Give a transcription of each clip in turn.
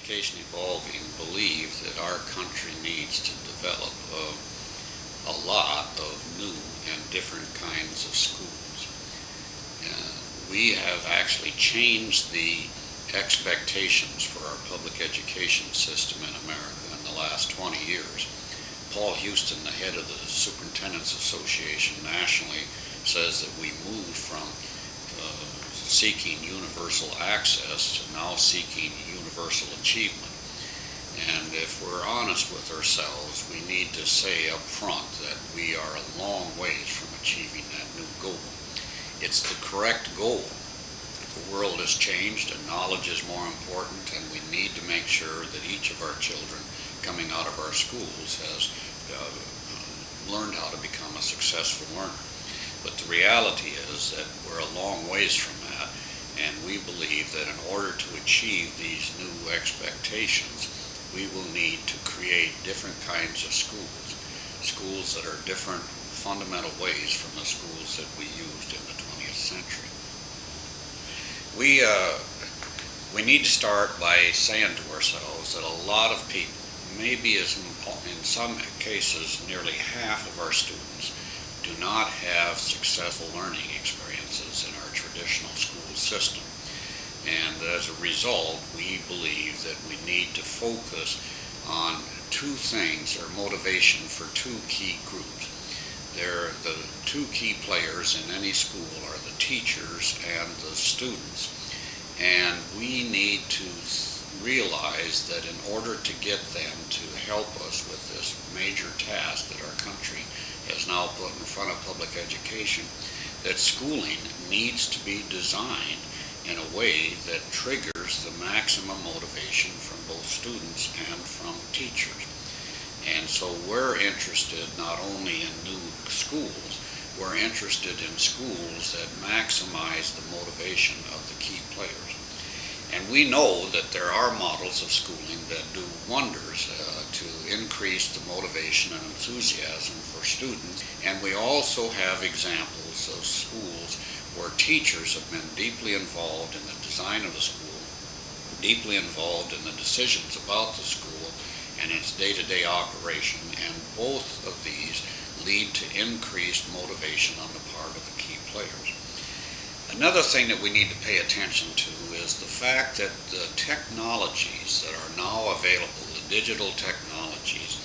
Education Evolving believes that our country needs to develop a lot of new and different kinds of schools. We have actually changed the expectations for our public education system in America in the last 20 years. Paul Houston, the head of the Superintendents Association nationally, says that we moved from seeking universal access to now seeking universal achievement. And if we're honest with ourselves, we need to say up front that we are a long ways from achieving that new goal. It's the correct goal. The world has changed and knowledge is more important, and we need to make sure that each of our children coming out of our schools has learned how to become a successful learner. But the reality is that we're a long ways from that, and we believe that in order to achieve these new expectations, we will need to create different kinds of schools that are different fundamental ways from the schools that we used in the 20th century. We need to start by saying to ourselves that a lot of people, maybe in some cases nearly half of our students, do not have successful learning experiences in our traditional school system. And as a result, we believe that we need to focus on two things, or motivation for two key groups. The two key players in any school are the teachers and the students. And we need to realize that in order to get them to help us with this major task that our country has now put in front of public education, that schooling needs to be designed in a way that triggers the maximum motivation from both students and from teachers. And so we're interested not only in new schools, we're interested in schools that maximize the motivation of the key players. And we know that there are models of schooling that do wonders to increase the motivation and enthusiasm for students. And we also have examples of schools where teachers have been deeply involved in the design of the school, deeply involved in the decisions about the school and its day-to-day operation. And both of these lead to increased motivation on the part of the key players. Another thing that we need to pay attention to is the fact that the technologies that are now available, the digital technologies,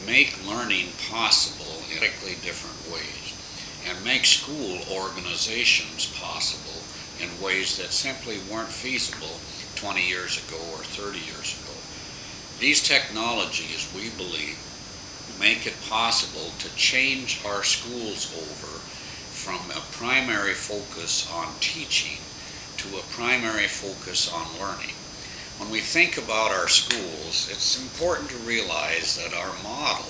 make learning possible in radically different ways and make school organizations possible in ways that simply weren't feasible 20 years ago or 30 years ago. These technologies, we believe, make it possible to change our schools over from a primary focus on teaching to a primary focus on learning. When we think about our schools, it's important to realize that our model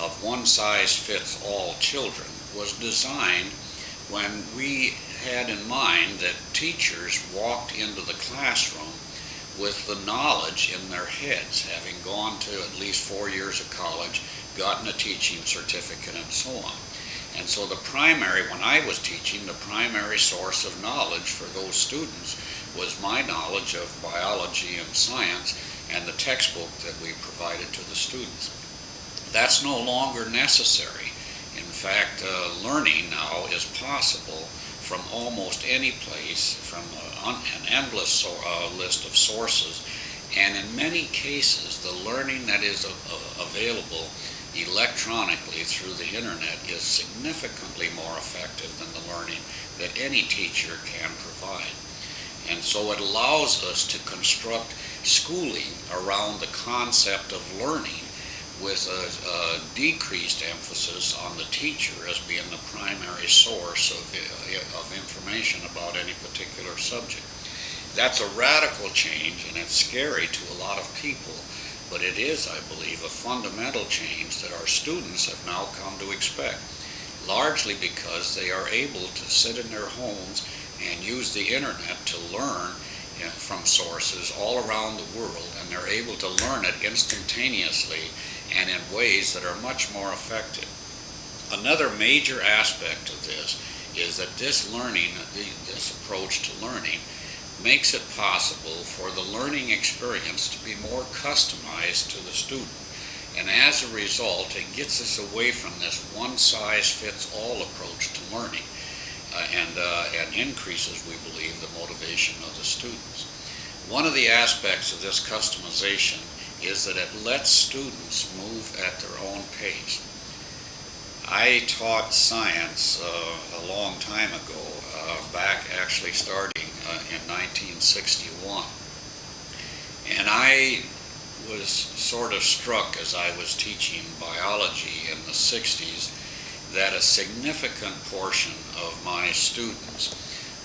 of one-size-fits-all children was designed when we had in mind that teachers walked into the classroom with the knowledge in their heads, having gone to at least 4 years of college, gotten a teaching certificate, and so on. And so when I was teaching, the primary source of knowledge for those students was my knowledge of biology and science and the textbook that we provided to the students. That's no longer necessary. In fact, learning now is possible from almost any place, from an endless list of sources, and in many cases, the learning that is available electronically through the internet is significantly more effective than the learning that any teacher can provide. And so it allows us to construct schooling around the concept of learning with a decreased emphasis on the teacher as being the primary source of information about any particular subject. That's a radical change, and it's scary to a lot of people. But it is, I believe, a fundamental change that our students have now come to expect, largely because they are able to sit in their homes and use the internet to learn from sources all around the world, and they're able to learn it instantaneously and in ways that are much more effective. Another major aspect of this is that this approach to learning makes it possible for the learning experience to be more customized to the student. And as a result, it gets us away from this one-size-fits-all approach to learning and increases, we believe, the motivation of the students. One of the aspects of this customization is that it lets students move at their own pace. I taught science a long time ago, back actually starting in 1961. And I was sort of struck as I was teaching biology in the 60s that a significant portion of my students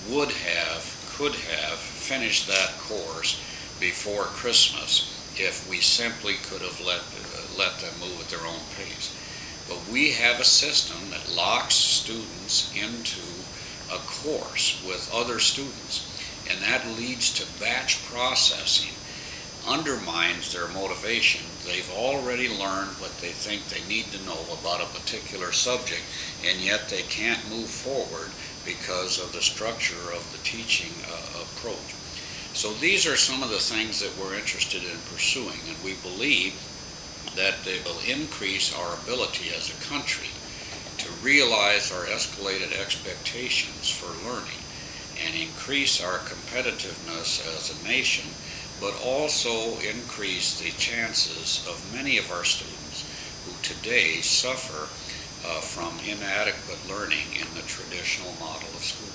could have finished that course before Christmas if we simply could have let them move at their own pace. But we have a system that locks students into a course with other students, and that leads to batch processing, undermines their motivation. They've already learned what they think they need to know about a particular subject, and yet they can't move forward because of the structure of the teaching approach. So these are some of the things that we're interested in pursuing, and we believe that they will increase our ability as a country to realize our escalated expectations for learning and increase our competitiveness as a nation, but also increase the chances of many of our students who today suffer from inadequate learning in the traditional model of schooling.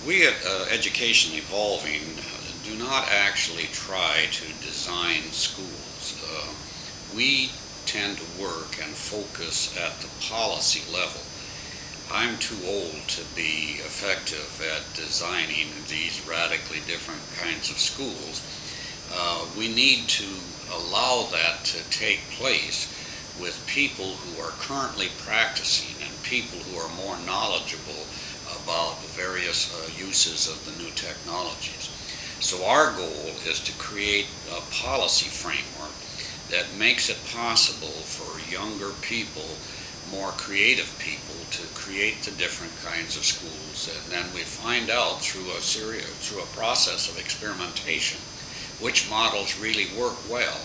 We at Education Evolving do not actually try to design schools. We tend to work and focus at the policy level. I'm too old to be effective at designing these radically different kinds of schools. We need to allow that to take place with people who are currently practicing and people who are more knowledgeable about the various uses of the new technologies. So our goal is to create a policy framework that makes it possible for younger people, more creative people, to create the different kinds of schools. And then we find out through a process of experimentation which models really work well,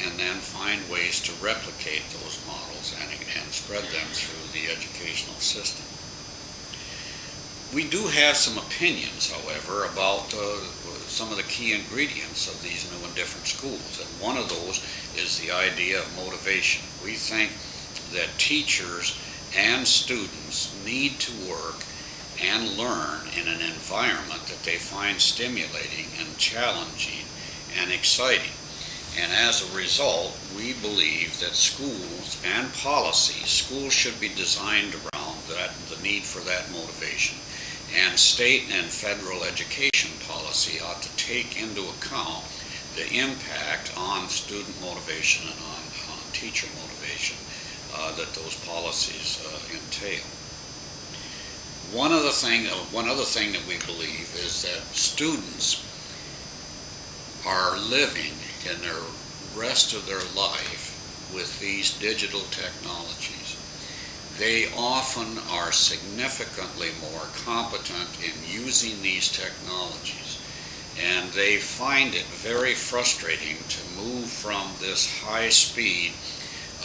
and then find ways to replicate those models and spread them through the educational system. We do have some opinions, however, about some of the key ingredients of these new and different schools, and one of those is the idea of motivation. We think that teachers and students need to work and learn in an environment that they find stimulating and challenging and exciting. And as a result, we believe that schools and policies, schools should be designed around the need for that motivation. And state and federal education policy ought to take into account the impact on student motivation and on teacher motivation that those policies entail. One other thing that we believe is that students are living in the rest of their life with these digital technologies. They often are significantly more competent in using these technologies, and they find it very frustrating to move from this high-speed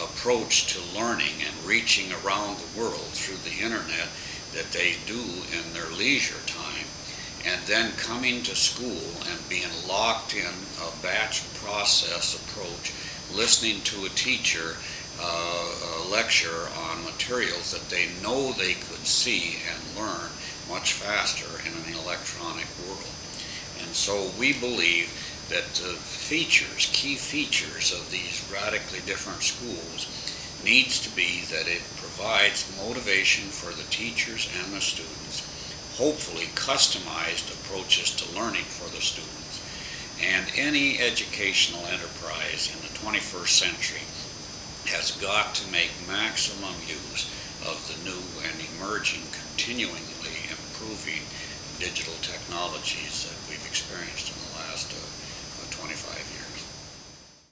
approach to learning and reaching around the world through the internet that they do in their leisure time, and then coming to school and being locked in a batch process approach, listening to a teacher lecture on materials that they know they could see and learn much faster in an electronic world. And so we believe that the key features of these radically different schools needs to be that it provides motivation for the teachers and the students, hopefully customized approaches to learning for the students, and any educational enterprise in the 21st century has got to make maximum use of the new and emerging, continually improving digital technologies that we've experienced in